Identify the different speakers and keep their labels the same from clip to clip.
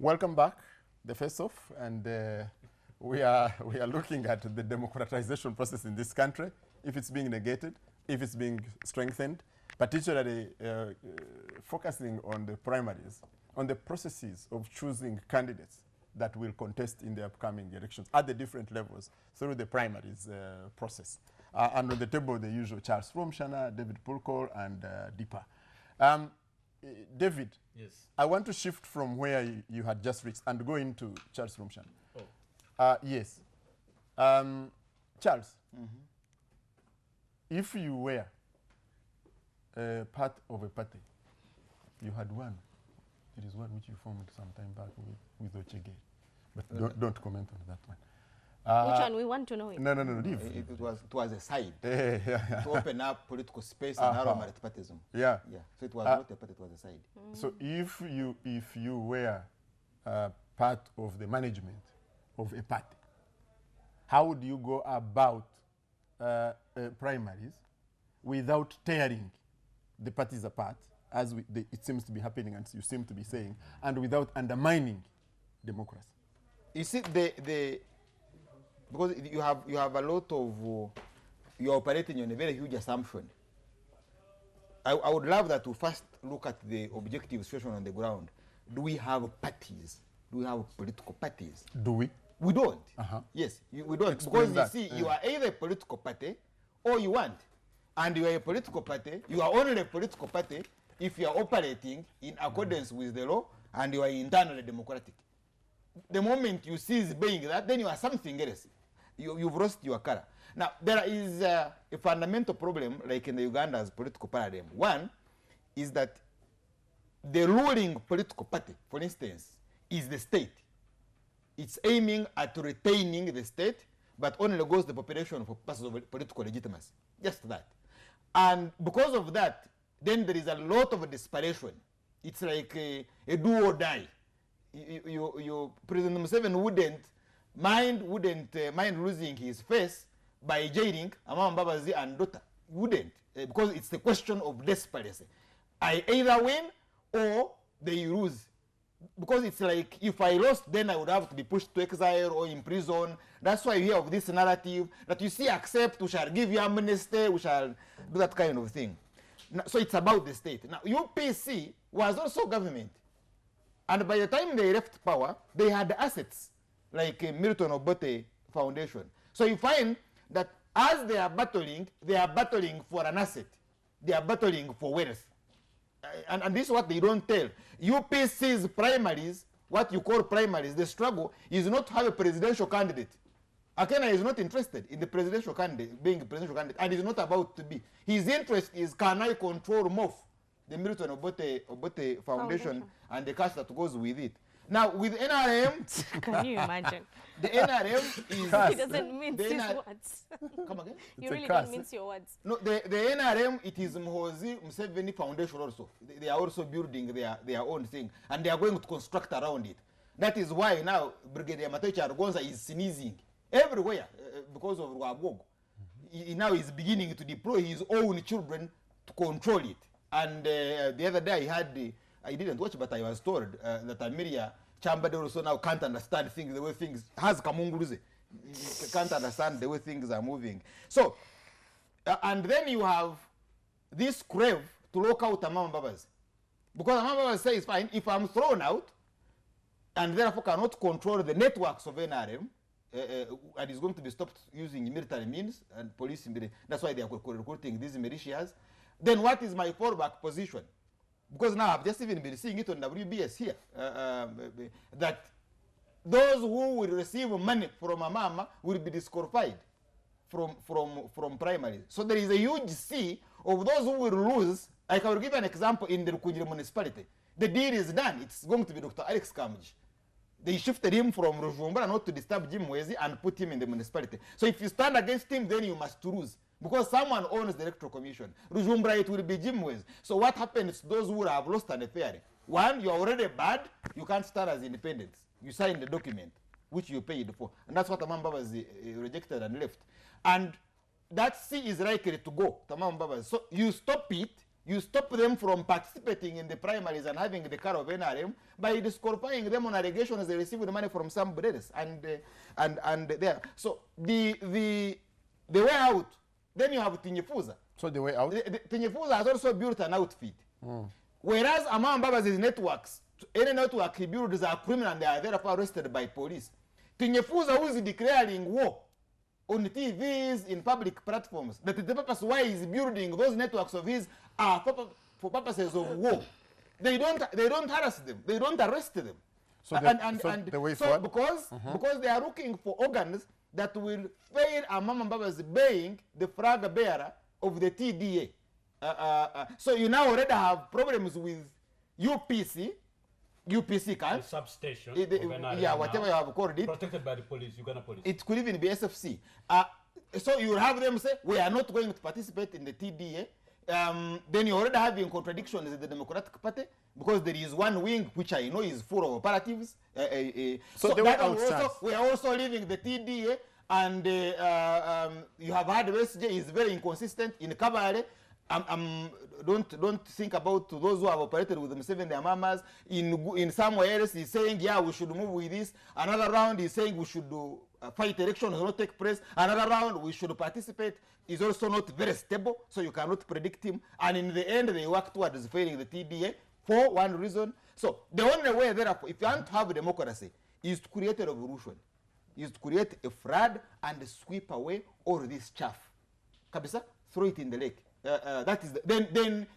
Speaker 1: Welcome back, the face-off, and we are looking at the democratization process in this country, if it's being negated, if it's being strengthened, particularly focusing on the primaries, on the processes of choosing candidates that will contest in the upcoming elections at the different levels through the primaries process. And on the table, the usual Charles Fromshana, David Pulkol, and Deepa. David,
Speaker 2: yes.
Speaker 1: I want to shift from where you had just reached and go into Charles Fromshana.
Speaker 2: Oh.
Speaker 1: Yes. Charles, if you were part of a party, you had one. It is one which you formed some time back with Ochege. But don't comment on that one.
Speaker 3: Which one? We want to know it.
Speaker 1: No, leave.
Speaker 4: It was a side
Speaker 1: Yeah.
Speaker 4: to open up political space and narrow multipartism.
Speaker 1: Yeah.
Speaker 4: So it was not a party, it was a side.
Speaker 1: So if you were part of the management of a party, how would you go about primaries without tearing the parties apart, as it seems to be happening and you seem to be saying, and without undermining democracy?
Speaker 4: You see, because you have a lot of, you're operating on a very huge assumption. I would love that to first look at the objective situation on the ground. Do we have parties? Do we have political parties?
Speaker 1: Do we?
Speaker 4: We don't. Yes, we don't.
Speaker 1: Explain
Speaker 4: because
Speaker 1: that.
Speaker 4: You see, you are either a political party or you aren't. And you are a political party, you are only a political party if you are operating in accordance with the law and you are internally democratic. The moment you cease being that, then you are something else. You've lost your color. Now, there is a fundamental problem, like in the Uganda's political paradigm. One is that the ruling political party, for instance, is the state. It's aiming at retaining the state, but only goes the population for purposes of political legitimacy. Just that. And because of that, then there is a lot of desperation. It's like a do or die. President Museveni wouldn't mind losing his face by jailing Amama Mbabazi and daughter. Wouldn't, because it's a question of desperation. I either win or they lose. Because it's like, if I lost, then I would have to be pushed to exile or in prison. That's why you hear of this narrative that you see, accept, we shall give you amnesty, we shall do that kind of thing. So it's about the state. Now, UPC was also government. And by the time they left power, they had assets like Milton Obote Foundation. So you find that as they are battling for an asset. They are battling for wealth. And this is what they don't tell. UPC's primaries, what you call primaries, the struggle is not to have a presidential candidate. Akena is not interested in the presidential candidate, being a presidential candidate, and is not about to be. His interest is, can I control MOF, the Milton Obote Foundation, and the cash that goes with it. Now, with NRM...
Speaker 3: Can you imagine?
Speaker 4: The NRM is...
Speaker 3: He doesn't mince his words.
Speaker 4: Come again?
Speaker 3: You really don't mince your words.
Speaker 4: No, the NRM, it is Mhozi Museveni Foundation also. They are also building their own thing, and they are going to construct around it. That is why now Brigadier Matecha Argonza is sneezing everywhere because of Rwabwogo. He now is beginning to deploy his own children to control it. And the other day I didn't watch, but I was told that Amiria Chambade also now can't understand things the way things has Kamunguruze. Can't understand the way things are moving. So, and then you have this crave to lock out Amama Mbabazi. Because Amama Mbabazi says, fine, if I'm thrown out, and therefore cannot control the networks of NRM, and is going to be stopped using military means and police, that's why they are recruiting these militias, then what is my fallback position? Because now I've just even been seeing it on WBS here, that those who will receive money from Amama will be disqualified from primaries. So there is a huge sea of those who will lose. I can give an example in the Rukungiri municipality. The deal is done. It's going to be Dr. Alex Kamuji. They shifted him from Rujumbura not to disturb Jim Mwezi and put him in the municipality. So if you stand against him, then you must lose. Because someone owns the electoral commission. Rujumbura, it will be Jim Mwezi. So what happens to those who have lost an affair? One, you are already bad. You can't start as independents. You sign the document, which you paid for. And that's what Amama Mbabazi rejected and left. And that sea is likely to go, Amama Mbabazi. So you stop it You stop them from participating in the primaries and having the car of NRM by disqualifying them on allegations they received money from somebody else. And there. So the way out, then you have Tinyefuza.
Speaker 1: So the way out?
Speaker 4: Tinyefuza has also built an outfit. Whereas among Baba's networks, any network he builds are criminal and they are therefore arrested by police. Tinyefuza, who is declaring war on TVs, in public platforms, that the purpose why he's building those networks of his are for purposes of war. They don't harass them. They don't arrest them.
Speaker 1: So the way forward?
Speaker 4: Because they are looking for organs that will fail Amama Mbabazi being the flag bearer of the TDA. So you now already have problems with UPC camp.
Speaker 2: The substation.
Speaker 4: Yeah, whatever you have called it.
Speaker 2: Protected by the police, Uganda police.
Speaker 4: It could even be SFC. So you have them say, we are not going to participate in the TDA. Then you're already having contradictions in the Democratic Party because there is one wing which I know is full of operatives. So that we are also leaving the TDA, and you have had SJ is very inconsistent in Kabale. Don't think about those who have operated with Museveni, their mamas. In somewhere else, he's saying, yeah, we should move with this. Another round, he's saying we should fight elections will not take place. Another round, we should participate. Is also not very stable, so you cannot predict him. And in the end, they work towards failing the TDA for one reason. So the only way, therefore, if you want to have democracy, is to create a revolution, is to create a flood and sweep away all this chaff. Kabisa, throw it in the lake. That is then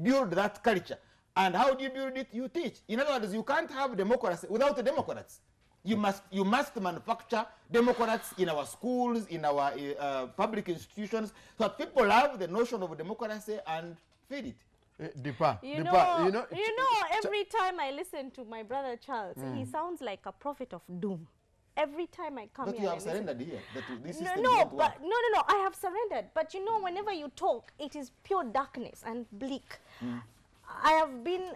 Speaker 4: build that culture. And how do you build it? You teach. In other words, you can't have democracy without the Democrats. You must manufacture Democrats in our schools, in our public institutions, so that people have the notion of democracy and feed it.
Speaker 3: You know, every time I listen to my brother Charles, he sounds like a prophet of doom. Every time I come
Speaker 4: but
Speaker 3: here,
Speaker 4: you have surrendered here. This system
Speaker 3: no,
Speaker 4: don't work.
Speaker 3: I have surrendered. But you know, whenever you talk, it is pure darkness and bleak. I have been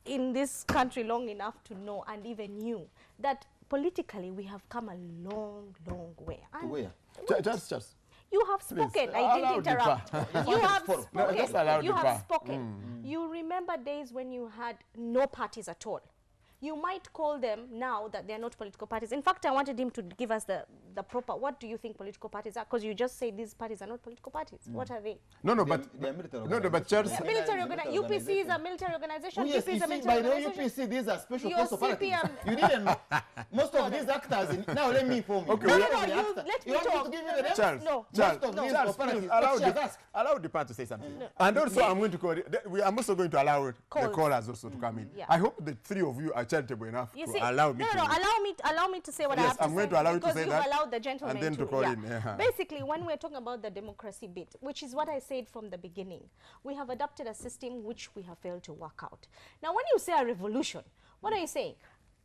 Speaker 3: in this country long enough to know, and even you, that politically we have come a long, long way.
Speaker 4: To where?
Speaker 1: Just.
Speaker 3: You have spoken. I didn't interrupt. You have spoken.
Speaker 1: No, just allow
Speaker 3: You
Speaker 1: Deepa.
Speaker 3: have spoken. You remember days when you had no parties at all. You might call them now that they are not political parties. In fact, I wanted him to give us the proper, what do you think political parties are? Because you just say these parties are not political parties. What are they?
Speaker 1: But Charles.
Speaker 3: Military UPC is a military organization.
Speaker 4: Oh, yes,
Speaker 3: UP is a
Speaker 4: see,
Speaker 3: military
Speaker 4: by the
Speaker 3: organization.
Speaker 4: UPC, these are special
Speaker 3: Your
Speaker 4: force operatives.
Speaker 3: CPM.
Speaker 4: You didn't know. Most of these actors, now let me inform you.
Speaker 1: Okay,
Speaker 3: No,
Speaker 1: we-
Speaker 3: no,
Speaker 4: Most of the
Speaker 3: you
Speaker 4: actors-
Speaker 3: let me
Speaker 4: you want
Speaker 3: talk.
Speaker 4: to give me the names?
Speaker 1: Charles,
Speaker 3: No.
Speaker 1: Charles,
Speaker 4: Most of these
Speaker 1: Charles,
Speaker 4: operatives.
Speaker 1: please
Speaker 4: But she has asked.
Speaker 1: allow the part to say something. And also, I'm going to call it, I'm also going to allow the
Speaker 3: Calls.
Speaker 1: callers also to come in.
Speaker 3: Yeah.
Speaker 1: I hope the three of you are charitable enough
Speaker 3: You
Speaker 1: to
Speaker 3: see,
Speaker 1: allow me to.
Speaker 3: allow me to say what I
Speaker 1: Yes,
Speaker 3: have to
Speaker 1: I'm
Speaker 3: say.
Speaker 1: going to allow you to
Speaker 3: because
Speaker 1: say
Speaker 3: you've
Speaker 1: that,
Speaker 3: allowed the gentleman
Speaker 1: and then to call in, yeah.
Speaker 3: Basically, when we're talking about the democracy bit, which is what I said from the beginning, we have adopted a system which we have failed to work out. Now, when you say a revolution, what are you saying?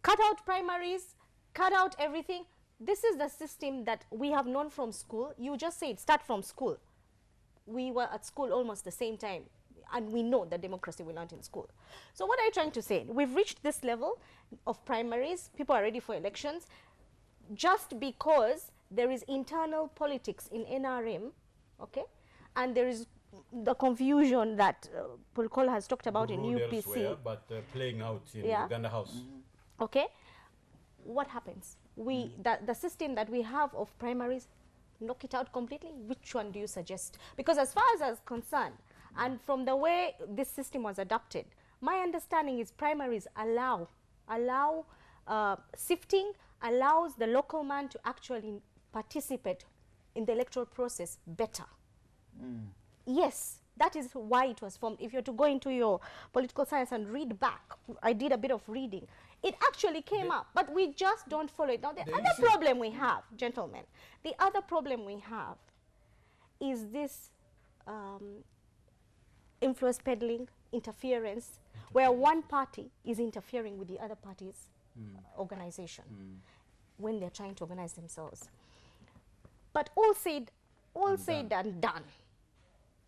Speaker 3: Cut out primaries, cut out everything. This is the system that we have known from school. You just said start from school. We were at school almost the same time, and we know that democracy we learned in school. So what are you trying to say? We've reached this level of primaries. People are ready for elections. Just because there is internal politics in NRM, okay, and there is the confusion that Pulkol has talked about in
Speaker 2: Ruled
Speaker 3: UPC,
Speaker 2: elsewhere, but playing out in
Speaker 3: Yeah.
Speaker 2: Uganda House.
Speaker 3: okay, what happens? The system that we have of primaries, knock it out completely. Which one do you suggest? Because as far as I'm concerned, and from the way this system was adopted, my understanding is primaries allow sifting, allows the local man to actually participate in the electoral process better. Yes, that is why it was formed. If you're to go into your political science and read back, I did a bit of reading. It actually came up, but we just don't follow it. Now, the other problem we have, gentlemen, the other problem we have is this influence peddling, interference, where one party is interfering with the other party's organization when they're trying to organize themselves. But all said and done,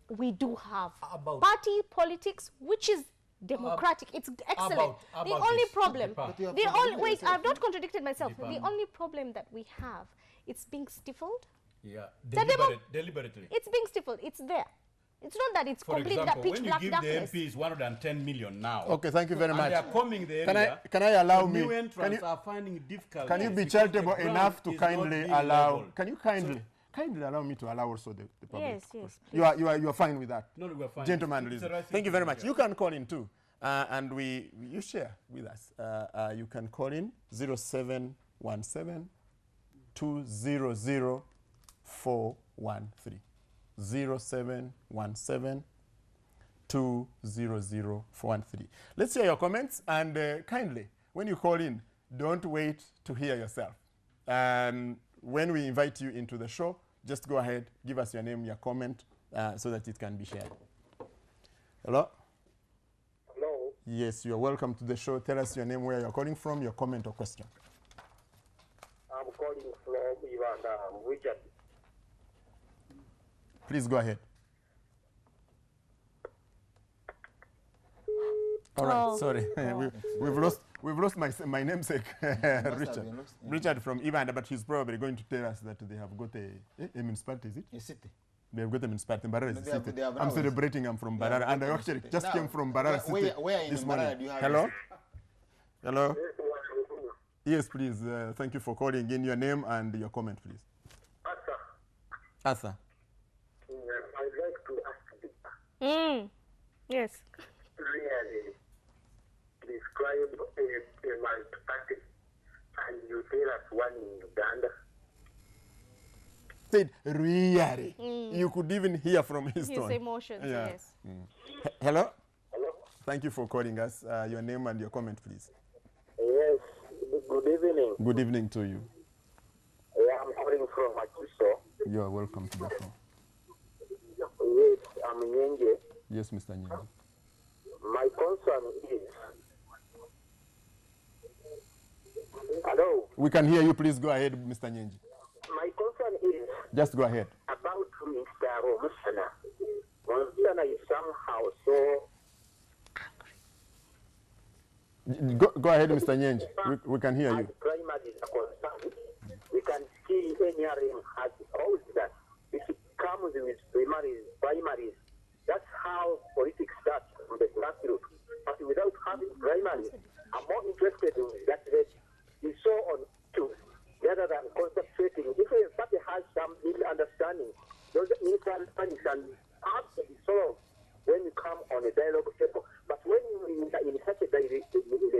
Speaker 3: we do have
Speaker 2: About-
Speaker 3: party politics, which is democratic. It's excellent.
Speaker 2: about
Speaker 3: The only
Speaker 2: this,
Speaker 3: problem,
Speaker 2: Deepa. But
Speaker 4: you have
Speaker 3: the only
Speaker 4: contradicted
Speaker 3: wait,
Speaker 4: yourself,
Speaker 3: I've not contradicted myself.
Speaker 2: Deepa.
Speaker 3: The only problem that we have, it's being stifled.
Speaker 2: Yeah,
Speaker 3: The demo-
Speaker 2: deliberately.
Speaker 3: It's being stifled. It's there. It's not that it's
Speaker 2: For
Speaker 3: complete
Speaker 2: example,
Speaker 3: pitch
Speaker 2: when you
Speaker 3: black
Speaker 2: give
Speaker 3: darkness.
Speaker 2: the MPs 110 million now,
Speaker 1: Okay, thank you very
Speaker 2: and
Speaker 1: much.
Speaker 2: they are coming the
Speaker 1: Can
Speaker 2: area,
Speaker 1: I allow
Speaker 2: the
Speaker 1: me?
Speaker 2: new
Speaker 1: Can
Speaker 2: entrants
Speaker 1: you,
Speaker 2: are finding it difficult.
Speaker 1: can you be
Speaker 2: because
Speaker 1: charitable
Speaker 2: the ground
Speaker 1: enough to
Speaker 2: is not
Speaker 1: kindly
Speaker 2: being
Speaker 1: allow?
Speaker 2: leveled.
Speaker 1: Can you kindly allow me to allow also the public?
Speaker 3: Yes, yes,
Speaker 1: You are fine with that.
Speaker 2: No, we're fine.
Speaker 1: Gentlemen,
Speaker 2: It's the
Speaker 1: listen.
Speaker 2: right thing
Speaker 1: Thank you
Speaker 2: to
Speaker 1: very
Speaker 2: do,
Speaker 1: much.
Speaker 2: yeah.
Speaker 1: You can call in too, and you share with us. You can call in 0717 200 413. 0717 200 413. Let's hear your comments, and kindly, when you call in, don't wait to hear yourself. When we invite you into the show, just go ahead, give us your name, your comment, so that it can be shared. Hello?
Speaker 5: Hello,
Speaker 1: Yes, you are welcome to the show. Tell us your name, where you're calling from, your comment or question.
Speaker 5: I'm calling from Uganda, Richard.
Speaker 1: Please go ahead. All right,
Speaker 3: Oh.
Speaker 1: sorry. We've lost my namesake, Richard.
Speaker 4: been lost, yeah.
Speaker 1: Richard from Ivanda, but he's probably going to tell us that they have got a municipality, is it?
Speaker 4: A city.
Speaker 1: They've got a municipality. Mbarara is
Speaker 4: No,
Speaker 1: the
Speaker 4: they have-
Speaker 1: city.
Speaker 4: they have
Speaker 1: I'm
Speaker 4: now-
Speaker 1: celebrating. I'm from Barara, and I actually just
Speaker 4: Now,
Speaker 1: came from Barara city
Speaker 4: where in
Speaker 1: this
Speaker 4: Mbarara
Speaker 1: morning.
Speaker 4: do you have
Speaker 1: Hello?
Speaker 4: a
Speaker 1: Hello? Yes, please. Thank you for calling in. Your name and your comment, please.
Speaker 5: Arthur,
Speaker 1: Arthur.
Speaker 5: I'd like to ask you
Speaker 3: Yes.
Speaker 5: really describe a multi-party and you tell us one in Uganda.
Speaker 1: Said really. You could even hear from his
Speaker 3: His
Speaker 1: tone.
Speaker 3: emotions,
Speaker 1: Yeah.
Speaker 3: yes.
Speaker 1: Hello?
Speaker 5: Hello?
Speaker 1: Thank you for calling us. Your name and your comment, please.
Speaker 5: Yes, good evening.
Speaker 1: Good evening to you.
Speaker 5: I'm calling from Akiso.
Speaker 1: You are welcome to the show.
Speaker 5: Yes, I'm Nyenge.
Speaker 1: Yes, Mr. Nyanga.
Speaker 5: My concern is... Hello?
Speaker 1: We can hear you. Please go ahead, Mr. Nyenji.
Speaker 5: My concern is
Speaker 1: Just go ahead.
Speaker 5: about Mr. Romusana. Romusana is somehow so...
Speaker 1: Go ahead, Mr. Nyenji. We can hear you.
Speaker 5: As primaries are concerned, we can see NRM has caused that. If it comes with primaries, that's how politics starts from the grassroots. But without having primaries, I'm more interested in that is so on to rather than concentrating. If a party has some misunderstanding, those misunderstandings can have to be solved when you come on a dialogue table. But when you in such a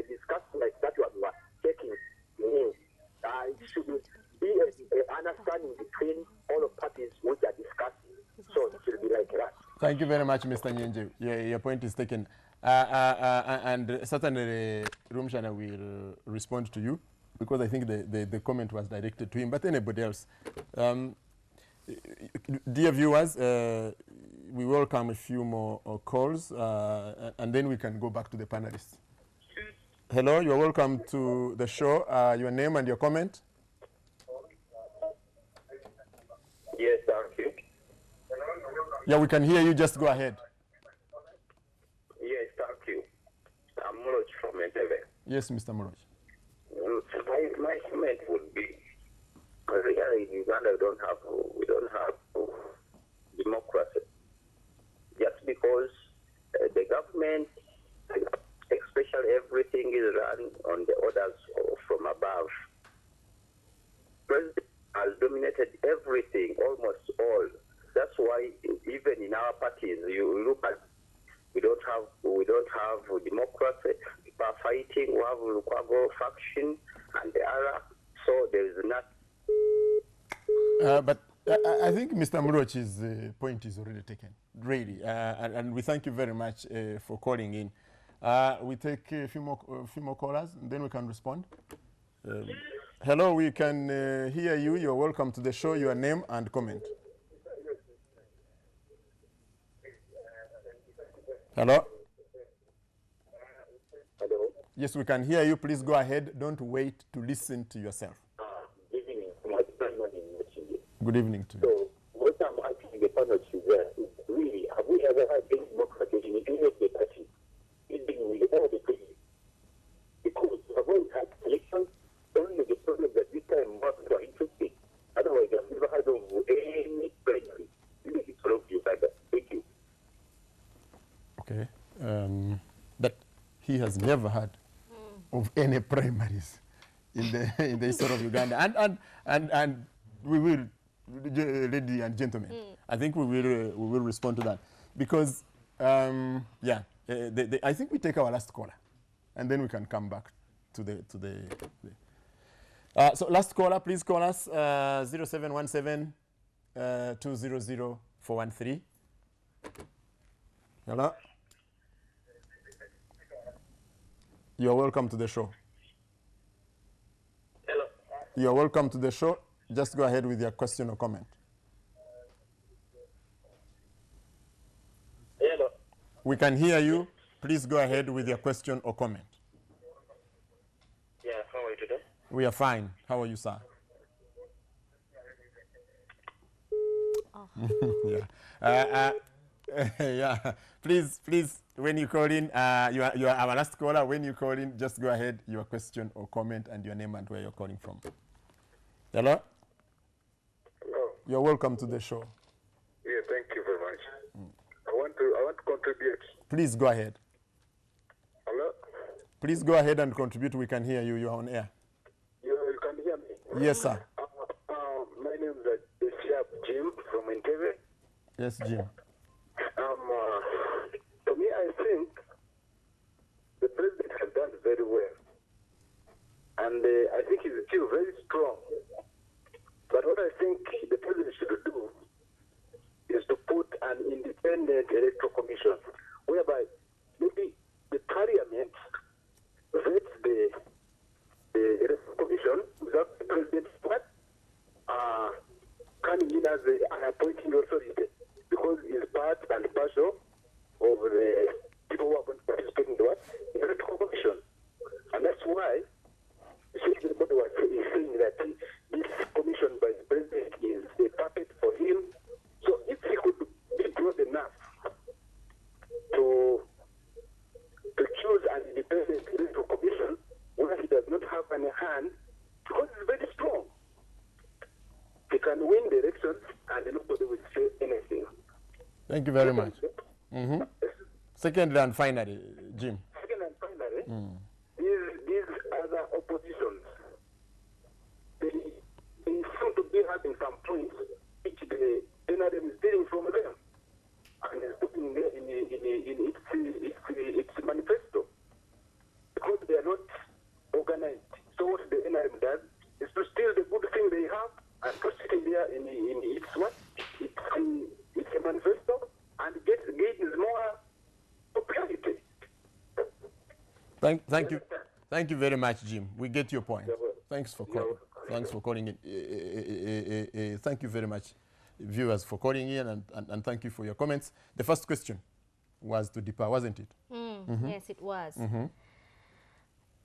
Speaker 5: discussion like that you are taking, it should be an understanding between all the parties which are discussing. So it should be like that.
Speaker 1: Thank you very much, Mr. Nyenji. Your point is taken. And certainly, Rumshana will respond to you, because I think the comment was directed to him, but anybody else. Dear viewers, we welcome a few more calls, and then we can go back to the panelists. Hello, you're welcome to the show. Your name and your comment.
Speaker 5: Yes, thank you.
Speaker 1: Yeah, we can hear you. Just go ahead.
Speaker 5: Yes, thank you. I'm Muloj from Entebbe.
Speaker 1: Yes, Mr. Moroch.
Speaker 5: My comment would be, really, in Uganda we don't have democracy. Just because the government, especially everything is run on the orders from above. President has dominated everything, almost all. That's why even in our parties, you look at, we don't have democracy. People are fighting. We have Lukwago faction and the other. So there is not.
Speaker 1: But I think Mr. Murochi's point is already taken, really. And we thank you very much for calling in. We take a few more callers, and then we can respond. Hello, we can hear you. You're welcome to the show. Your name and comment. Hello?
Speaker 5: Hello.
Speaker 1: Yes, we can hear you. Please go ahead. Don't wait to listen to yourself.
Speaker 5: Good evening. My son in Machine.
Speaker 1: Good evening to you.
Speaker 5: So what I'm asking the panel is really, have we ever had any democracy in any of the parties? Dealing with all the parties? Because we have always had elections, only the problem that this time was quite interesting. Otherwise, I've never heard of any primary. This is sort of Uganda. Thank you.
Speaker 1: he has never heard of any primaries in the history of Uganda. And we will, ladies and gentlemen, I think we will respond to that because I think we take our last caller, and then we can come back to the. So last caller, please call us 0717 200 413. Hello. You are welcome to the show.
Speaker 5: Hello.
Speaker 1: You are welcome to the show. Just go ahead with your question or comment.
Speaker 5: Hello.
Speaker 1: We can hear you. Please go ahead with your question or comment.
Speaker 5: Yeah, how are you today?
Speaker 1: We are fine. How are you, sir? Yeah. Please, when you call in, you are our last caller. When you call in, just go ahead, your question or comment and your name and where you're calling from. Hello?
Speaker 6: Hello.
Speaker 1: You're welcome to the show.
Speaker 6: Yeah, thank you very much. I want to contribute.
Speaker 1: Please go ahead.
Speaker 6: Hello.
Speaker 1: Please go ahead and contribute. We can hear you. You're on air.
Speaker 6: You can hear me.
Speaker 1: Yes, sir.
Speaker 6: My name is Sharp Jim from Entebbe.
Speaker 1: Yes, Jim.
Speaker 6: To me, I think the president has done very well, and I think he's still very strong. But what I think the president should do is to put an independent electoral commission, whereby maybe the parliament vets the electoral commission without the president coming in as an appointing authority, because it's part and parcel of the people who are going to participate in the electoral commission. And that's why everybody was saying that this commission by the president is a puppet for him. So if he could be broad enough to choose an independent electoral commission where he does not have any hand, because he's very strong, he can win the elections and nobody will say anything.
Speaker 1: Thank you very much. Secondly and finally, Jim.
Speaker 6: Second and finally, these other oppositions, they seem to be having some points which the NRM is stealing from them and is putting there in its manifesto, because they are not organized. So what the NRM does is to steal the good thing they have and put it there in its what? It's a manifesto, and gains more popularity.
Speaker 1: Thank you very much, Jim. We get your point. Thanks for calling. Thanks for calling in. Thank you very much, viewers, for calling in, and thank you for your comments. The first question was to DIPA, wasn't it?
Speaker 3: Yes, it was.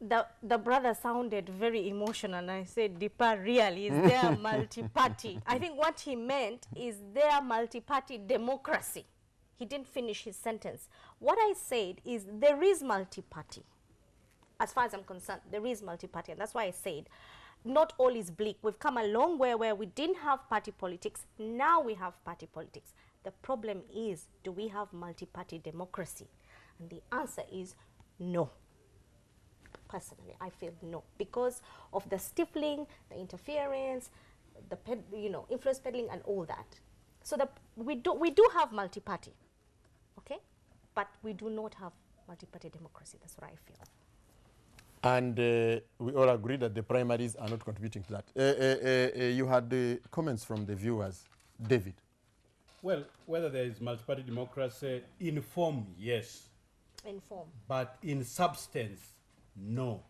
Speaker 3: The brother sounded very emotional, and I said, DIPA really is their multi-party. I think what he meant is their multi-party democracy. He didn't finish his sentence. What I said is there is multi-party. As far as I'm concerned, there is multi-party, and that's why I said not all is bleak. We've come a long way where we didn't have party politics. Now we have party politics. The problem is, do we have multi-party democracy? And the answer is no. Personally, I feel no, because of the stifling, the interference, the influence peddling, and all that. So we do have multi-party, okay, but we do not have multi-party democracy. That's what I feel.
Speaker 1: And we all agree that the primaries are not contributing to that. You had the comments from the viewers, David.
Speaker 2: Well, whether there is multi-party democracy, in form, yes.
Speaker 3: In form.
Speaker 2: But in substance, no.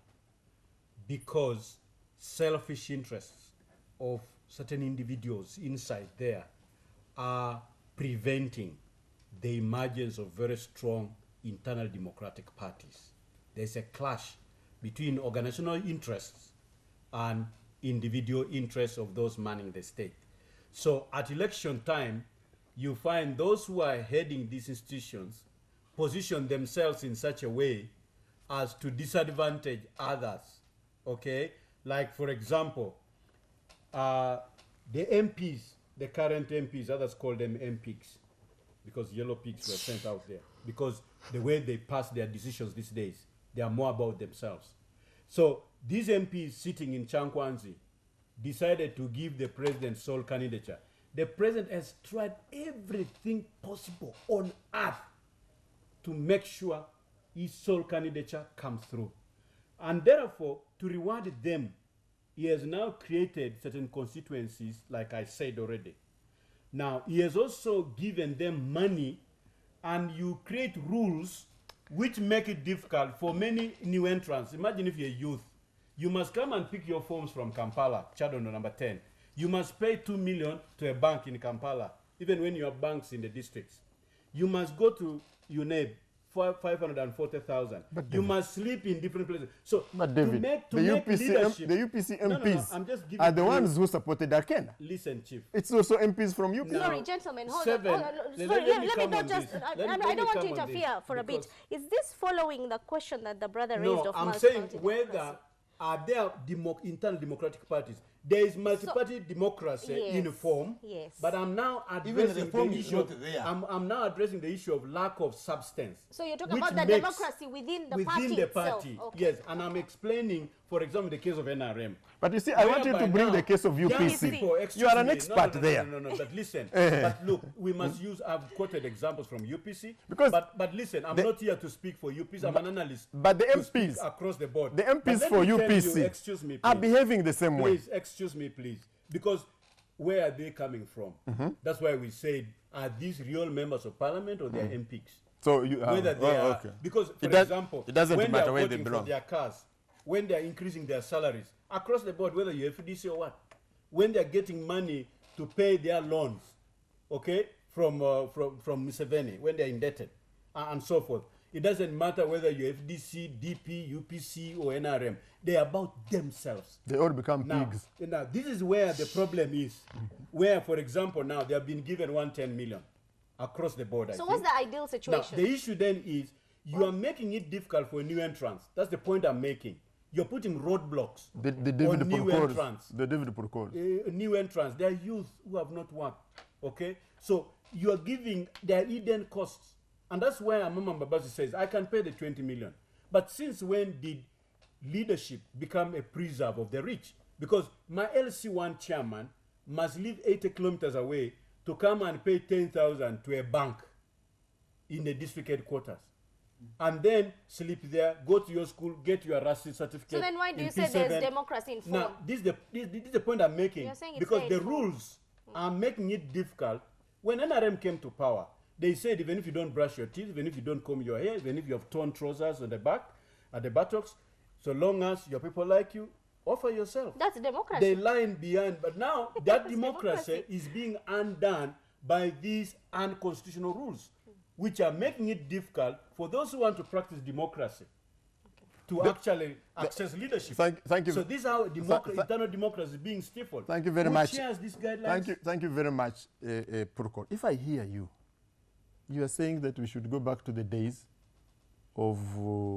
Speaker 2: Because selfish interests of certain individuals inside there are preventing the emergence of very strong internal democratic parties. There's a clash between organizational interests and individual interests of those manning the state. So at election time, you find those who are heading these institutions position themselves in such a way as to disadvantage others, okay? Like, for example, the MPs, the current MPs, others call them MPs, because yellow pigs were sent out there, because the way they pass their decisions these days, They are more about themselves. So these MPs sitting in Chankwanzi decided to give the president sole candidature. The president has tried everything possible on earth to make sure his sole candidature comes through. And therefore, to reward them, he has now created certain constituencies, like I said already. Now, he has also given them money, and you create rules which make it difficult for many new entrants. Imagine if you're a youth. You must come and pick your forms from Kampala, Chadondo number 10. You must pay 2 million to a bank in Kampala, even when you have banks in the districts. You must go to UNEB, 540,000. You must sleep in different places. So
Speaker 1: But David,
Speaker 2: to make
Speaker 1: the
Speaker 2: leadership,
Speaker 1: UPC
Speaker 2: No,
Speaker 1: MPs
Speaker 2: I'm just giving
Speaker 1: are the
Speaker 2: you-
Speaker 1: ones who supported Arkena.
Speaker 2: Listen, Chief.
Speaker 1: It's also MPs from UPC.
Speaker 2: No.
Speaker 3: Sorry, gentlemen, hold
Speaker 2: Seven.
Speaker 3: on.
Speaker 2: Let
Speaker 3: Sorry,
Speaker 2: me
Speaker 3: let me
Speaker 2: come
Speaker 3: not
Speaker 2: on
Speaker 3: just.
Speaker 2: this.
Speaker 3: I
Speaker 2: Let me
Speaker 3: don't want to
Speaker 2: come on
Speaker 3: interfere
Speaker 2: this,
Speaker 3: for a bit.
Speaker 2: because-
Speaker 3: Is this following the question that the brother raised
Speaker 2: No,
Speaker 3: of
Speaker 2: I'm saying
Speaker 3: multi-party
Speaker 2: whether
Speaker 3: democracy?
Speaker 2: are there internal democratic parties. There is multi-party democracy in
Speaker 3: Yes,
Speaker 2: form,
Speaker 3: yes.
Speaker 2: but I'm now
Speaker 4: Even
Speaker 2: addressing
Speaker 4: the form
Speaker 2: the
Speaker 4: is
Speaker 2: issue.
Speaker 4: not there.
Speaker 2: I'm now addressing the issue of lack of substance.
Speaker 3: So you're talking
Speaker 2: which
Speaker 3: about the
Speaker 2: makes-
Speaker 3: democracy within the
Speaker 2: within
Speaker 3: party
Speaker 2: the
Speaker 3: itself.
Speaker 2: party.
Speaker 3: Okay.
Speaker 2: Yes, and I'm explaining, for example, the case of NRM.
Speaker 1: But you see, I want you to
Speaker 2: Whereby
Speaker 1: bring
Speaker 2: now
Speaker 1: the case of
Speaker 2: young
Speaker 1: UPC.
Speaker 2: people, excuse
Speaker 1: You are an
Speaker 2: me,
Speaker 1: expert there.
Speaker 2: No, but listen. But look, we must use, I've quoted examples from UPC.
Speaker 1: Because
Speaker 2: but listen, I'm not here to speak for UPC. I'm an analyst.
Speaker 1: but the
Speaker 2: to speak
Speaker 1: MPs
Speaker 2: across the board.
Speaker 1: The
Speaker 2: But
Speaker 1: MPs
Speaker 2: let
Speaker 1: for
Speaker 2: me tell you,
Speaker 1: UPC
Speaker 2: excuse me,
Speaker 1: are
Speaker 2: please.
Speaker 1: behaving the same way.
Speaker 2: Please, excuse me, please. Because where are they coming from? That's why we said, are these real members of parliament or they are MPs?
Speaker 1: So you
Speaker 2: Whether they are,
Speaker 1: okay.
Speaker 2: because, for
Speaker 1: It does-
Speaker 2: example,
Speaker 1: it doesn't
Speaker 2: when
Speaker 1: matter
Speaker 2: they are
Speaker 1: where they
Speaker 2: voting for
Speaker 1: belong.
Speaker 2: their cars, when they are increasing their salaries, across the board, whether you're FDC or what, when they are getting money to pay their loans, okay, from Museveni, when they're indebted, and so forth. It doesn't matter whether you're FDC, DP, UPC, or NRM. They're about themselves.
Speaker 1: They all become
Speaker 2: Now,
Speaker 1: pigs.
Speaker 2: now, this is where the problem is. Where, for example, now they have been given 110 million across the board.
Speaker 3: So
Speaker 2: I
Speaker 3: what's
Speaker 2: think.
Speaker 3: the ideal
Speaker 2: Now,
Speaker 3: situation?
Speaker 2: the issue then is you are making it difficult for new entrants. That's the point I'm making. You're putting roadblocks
Speaker 1: The David
Speaker 2: on new
Speaker 1: Purcors.
Speaker 2: entrants.
Speaker 1: The David Purcors.
Speaker 2: New entrants. They are youth who have not worked. Okay? So you are giving their hidden costs. And that's why Amama Mbabazi says, I can pay the 20 million. But since when did leadership become a preserve of the rich? Because my LC1 chairman must live 80 kilometers away to come and pay 10,000 to a bank in the district headquarters. And then sleep there, go to your school, get your RASI certificate.
Speaker 3: So then why do
Speaker 2: in
Speaker 3: you say
Speaker 2: P7.
Speaker 3: there's democracy in form?
Speaker 2: Now, this is the point I'm making.
Speaker 3: You're saying it's
Speaker 2: Because
Speaker 3: there
Speaker 2: the
Speaker 3: in form.
Speaker 2: rules are making it difficult. When NRM came to power, they said even if you don't brush your teeth, even if you don't comb your hair, even if you have torn trousers on the back, at the buttocks, so long as your people like you, offer yourself.
Speaker 3: That's democracy.
Speaker 2: They line behind, but now that
Speaker 3: That's
Speaker 2: democracy
Speaker 3: democracy.
Speaker 2: is being undone by these unconstitutional rules, which are making it difficult for those who want to practice democracy to actually access leadership.
Speaker 1: Thank you.
Speaker 2: So this is how internal democracy is being stifled.
Speaker 1: Thank you very
Speaker 2: Who
Speaker 1: much.
Speaker 2: shares these guidelines?
Speaker 1: Thank you very much, Purcor. If I hear you, you are saying that we should go back to the days of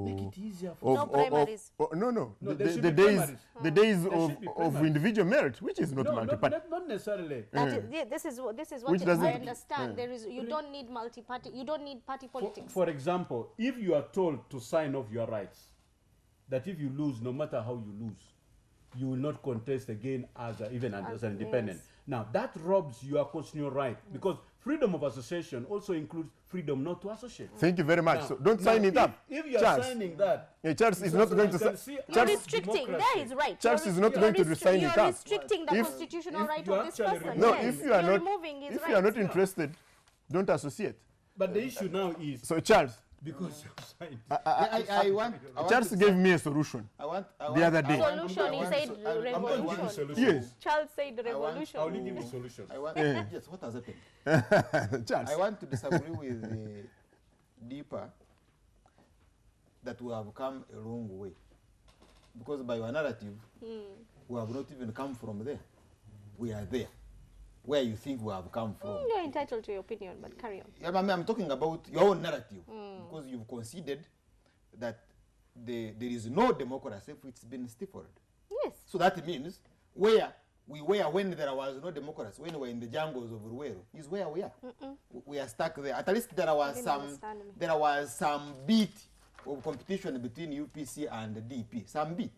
Speaker 2: Make it easier for
Speaker 3: No primaries.
Speaker 1: no,
Speaker 2: No, there
Speaker 1: the
Speaker 2: should
Speaker 1: the
Speaker 2: be
Speaker 1: days
Speaker 2: primaries.
Speaker 1: the days
Speaker 2: There
Speaker 1: of
Speaker 2: should be
Speaker 1: of
Speaker 2: primaries.
Speaker 1: individual merit, which is not
Speaker 2: no,
Speaker 1: multi-party.
Speaker 2: not necessarily.
Speaker 3: That is, yeah, this is what
Speaker 1: Which doesn't-
Speaker 3: I understand. There is you don't need multi-party. You don't need party politics.
Speaker 2: For example, if you are told to sign off your rights, that if you lose, no matter how you lose, you will not contest again as even as an independent.
Speaker 3: yes.
Speaker 2: Now that robs your constitutional right because freedom of association also includes freedom not to associate.
Speaker 1: Thank you very much.
Speaker 2: Now-
Speaker 1: So don't sign
Speaker 2: now
Speaker 1: it up.
Speaker 2: If you are
Speaker 1: Charles.
Speaker 2: signing that,
Speaker 1: Yeah, Charles is
Speaker 2: so
Speaker 1: not
Speaker 2: that
Speaker 1: going
Speaker 2: you
Speaker 1: to
Speaker 2: can
Speaker 1: si-
Speaker 2: see
Speaker 3: You're
Speaker 1: Charles-
Speaker 3: restricting.
Speaker 2: democracy.
Speaker 3: That is right.
Speaker 1: Charles
Speaker 3: You're
Speaker 1: is not
Speaker 3: you're
Speaker 1: going to
Speaker 3: restri-
Speaker 1: sign it
Speaker 3: You're
Speaker 1: up.
Speaker 3: restricting the
Speaker 1: If-
Speaker 3: constitutional
Speaker 2: if
Speaker 3: right
Speaker 2: you
Speaker 3: of this
Speaker 2: actually
Speaker 3: person.
Speaker 1: No,
Speaker 3: yes.
Speaker 1: if you are
Speaker 3: You're
Speaker 1: not
Speaker 3: removing his
Speaker 1: if
Speaker 3: rights.
Speaker 1: you are not interested, don't associate.
Speaker 2: but the issue now is
Speaker 1: So Charles,
Speaker 2: because you signed.
Speaker 4: I want
Speaker 1: Charles
Speaker 4: to
Speaker 1: gave me a solution.
Speaker 4: I want
Speaker 1: the other day.
Speaker 3: Solution, he said
Speaker 2: I'm going to give you
Speaker 3: revolution.
Speaker 2: solution.
Speaker 1: Yes,
Speaker 3: Charles said
Speaker 2: I will
Speaker 3: revolution.
Speaker 2: give you solution.
Speaker 4: I want, yes, what has happened?
Speaker 1: Charles.
Speaker 4: I want to disagree with Deepa that we have come a long way. Because by your narrative, we have not even come from there. We are there, where you think we have come from.
Speaker 3: You're entitled to your opinion, but carry on.
Speaker 4: Yeah, I'm talking about your own narrative, because you've conceded that there is no democracy if it's been stifled.
Speaker 3: Yes.
Speaker 4: So that means where we were when there was no democracy, when we were in the jungles of Ruwero, is where we are. We are stuck there. At least there was
Speaker 3: Didn't
Speaker 4: some
Speaker 3: understand me.
Speaker 4: there was some beat of competition between UPC and DP, some bit.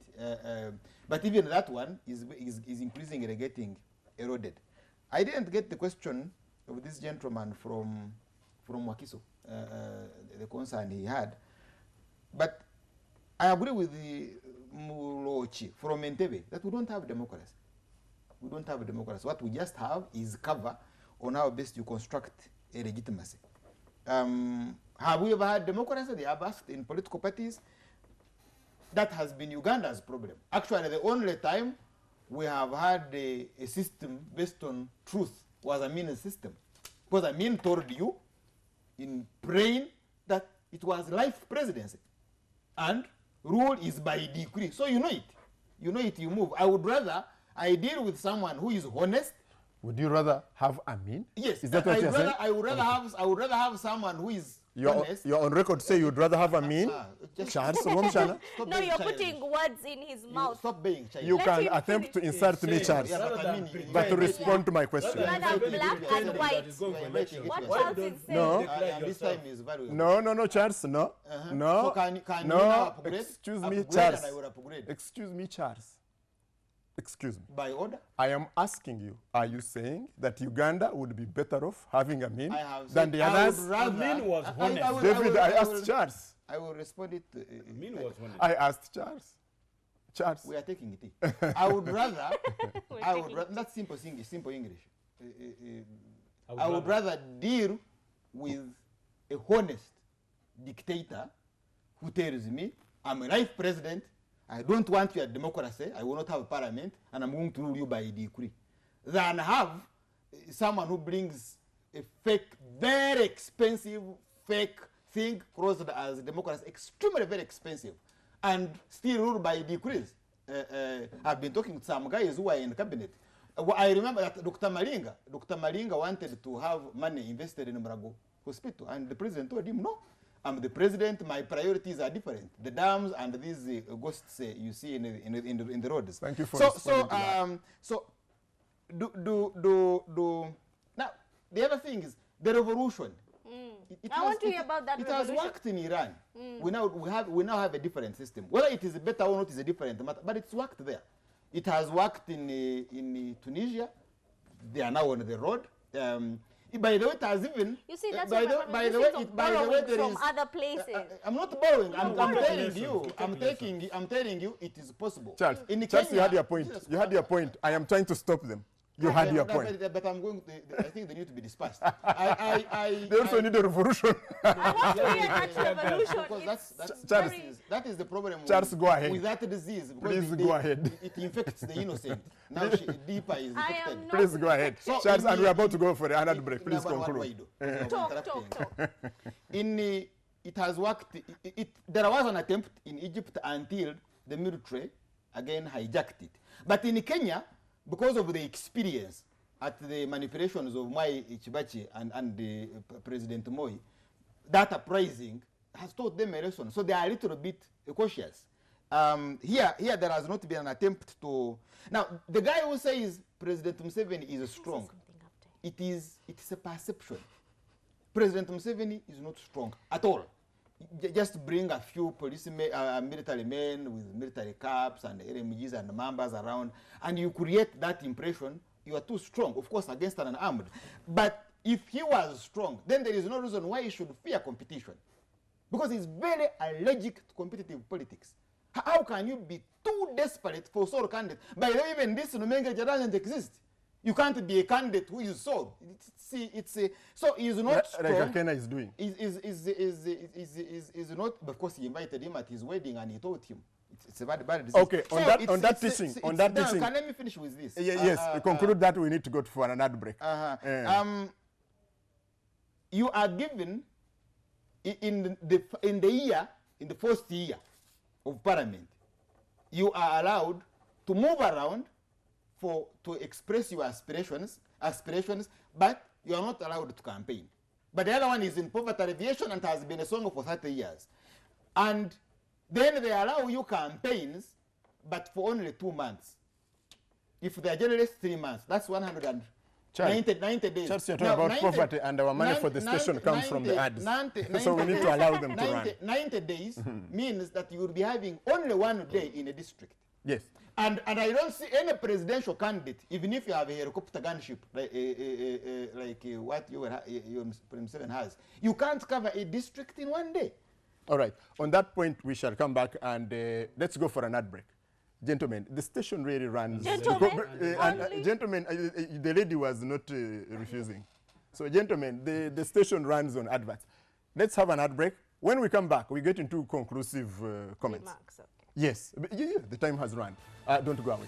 Speaker 4: But even that one is increasingly getting eroded. I didn't get the question of this gentleman from Wakiso, the concern he had. But I agree with the Mulochi from Entebbe that we don't have democracy. We don't have a democracy. What we just have is cover on how best you construct a legitimacy. Have we ever had democracy? They have asked in political parties. That has been Uganda's problem. Actually, the only time we have had a system based on truth was Amin's system. Because Amin told you in praying that it was life presidency. And rule is by decree. So you know it. You know it, you move. I would rather I deal with someone who is honest.
Speaker 1: Would you rather have Amin?
Speaker 4: Yes.
Speaker 1: Is that what you're saying?
Speaker 4: I would rather have someone who is honest.
Speaker 1: You're on record to say you'd rather have Amin? Charles Romshana?
Speaker 3: No, you're putting words in his mouth.
Speaker 4: Stop being childish.
Speaker 1: You
Speaker 3: Let
Speaker 1: can
Speaker 3: him
Speaker 1: attempt to
Speaker 3: finish.
Speaker 1: insult me, Charles.
Speaker 4: Yeah, but I mean,
Speaker 1: But to respond to my question.
Speaker 3: You rather have black and white. What Charles is saying.
Speaker 1: No.
Speaker 4: And this time is valuable.
Speaker 1: No, Charles, no. No.
Speaker 4: So can you
Speaker 1: no.
Speaker 4: now upgrade?
Speaker 1: Excuse me,
Speaker 4: Upgrade
Speaker 1: Charles.
Speaker 4: and I will upgrade.
Speaker 1: Excuse me, Charles. Excuse me.
Speaker 4: By order?
Speaker 1: I am asking you, are you saying that Uganda would be better off having Amin
Speaker 4: I have
Speaker 1: than
Speaker 4: said
Speaker 1: the
Speaker 4: I would
Speaker 1: others?
Speaker 4: rather-
Speaker 2: Amin was honest.
Speaker 1: David, I
Speaker 4: will-
Speaker 1: asked Charles.
Speaker 4: I will respond it.
Speaker 2: Amin was honest.
Speaker 1: I asked Charles. Charles.
Speaker 4: We are taking it. I would rather. I would
Speaker 3: taking
Speaker 4: rather. That's simple English. Simple English. I would rather deal with a honest dictator who tells me, I'm a life president, I don't want your democracy, I will not have a parliament, and I'm going to rule you by decree, than have someone who brings a fake, very expensive fake thing crossed as democracy, extremely very expensive, and still ruled by decrees. I've been talking to some guys who are in the cabinet. I remember that Dr. Malinga wanted to have money invested in Murago Hospital, and the president told him, no, I'm the president, my priorities are different. The dams and these ghosts you see in the roads.
Speaker 1: Thank you for
Speaker 4: so
Speaker 1: responding to
Speaker 4: do now the other thing is the revolution.
Speaker 3: I want to hear about that
Speaker 4: It
Speaker 3: revolution.
Speaker 4: has worked in Iran. We now have a different system. Whether it is better or not is a different matter, but it's worked there. It has worked in Tunisia. They are now on the road. By the way, it has even.
Speaker 3: You see, that's
Speaker 4: by
Speaker 3: what
Speaker 4: the way, there
Speaker 3: from
Speaker 4: is.
Speaker 3: other places.
Speaker 4: I'm not borrowing. I'm
Speaker 2: borrowing.
Speaker 4: telling you.
Speaker 2: Lessons.
Speaker 4: I'm telling you, it is possible.
Speaker 1: Charles,
Speaker 4: In
Speaker 1: Charles,
Speaker 4: Kenya,
Speaker 1: you had your point.
Speaker 4: Jesus
Speaker 1: You had your point. I am trying to stop them. You had your point.
Speaker 4: But I'm going to. I think they need to be dispersed.
Speaker 1: They also need a revolution.
Speaker 3: I want to hear that revolution.
Speaker 4: Because
Speaker 3: It's
Speaker 1: Charles,
Speaker 3: very-
Speaker 4: that is the problem.
Speaker 1: Charles,
Speaker 4: with,
Speaker 1: go ahead.
Speaker 4: with that disease. Because
Speaker 1: Please go ahead.
Speaker 4: It infects the innocent. Now Deepa is
Speaker 3: I
Speaker 4: infected.
Speaker 3: am not.
Speaker 1: Please go ahead.
Speaker 4: So
Speaker 1: Charles,
Speaker 4: in
Speaker 1: and
Speaker 4: the-
Speaker 1: we're about to go for another break.
Speaker 4: No,
Speaker 1: Please
Speaker 4: but what do I
Speaker 1: conclude.
Speaker 4: do?
Speaker 3: Talk.
Speaker 4: There was an attempt in Egypt until the military again hijacked it. But in Kenya, because of the experience at the manipulations of Mwai Kibaki and the President Moi, that uprising has taught them a lesson. So they are a little bit cautious. Here there has not been an attempt to. Now, the guy who says President Museveni is strong, it's a perception. President Museveni is not strong at all. Just bring a few policemen, military men with military caps and LMGs and members around, and you create that impression you are too strong, of course, against an unarmed. But if he was strong, then there is no reason why he should fear competition. Because he's very allergic to competitive politics. How can you be too desperate for sole candidate? By the way, even this Numenge doesn't exist. You can't be a candidate who is sole. So he's not strong.
Speaker 1: Like Akena is doing.
Speaker 4: Is not, of course, he invited him at his wedding and he told him. It's a very bad decision.
Speaker 1: Okay, on that teaching.
Speaker 4: Can let me finish with this?
Speaker 1: Yes, we conclude that we need to go for another break.
Speaker 4: You are given in the first year of parliament, you are allowed to move around to express your aspirations, but you are not allowed to campaign. But the other one is in poverty alleviation and has been a song for 30 years. And then they allow you campaigns, but for only 2 months. If they are generally 3 months, that's 100
Speaker 1: Charles,
Speaker 4: 90 days.
Speaker 1: Charles, you're talking
Speaker 4: Now,
Speaker 1: about
Speaker 4: 90
Speaker 1: poverty, and our money for the station comes from the ads. So we need to allow them to run.
Speaker 4: 90 days means that you will be having only 1 day in a district.
Speaker 1: Yes.
Speaker 4: And I don't see any presidential candidate, even if you have a helicopter gunship like what your President Seven has, you can't cover a district in 1 day.
Speaker 1: All right. On that point, we shall come back and let's go for an ad break. Gentlemen, the station really runs.
Speaker 3: Gentlemen,
Speaker 1: The lady was not refusing. So, gentlemen, the station runs on adverts. Let's have an ad break. When we come back, we get into conclusive comments.
Speaker 3: Remarks, okay.
Speaker 1: Yes, the time has run. Don't go away.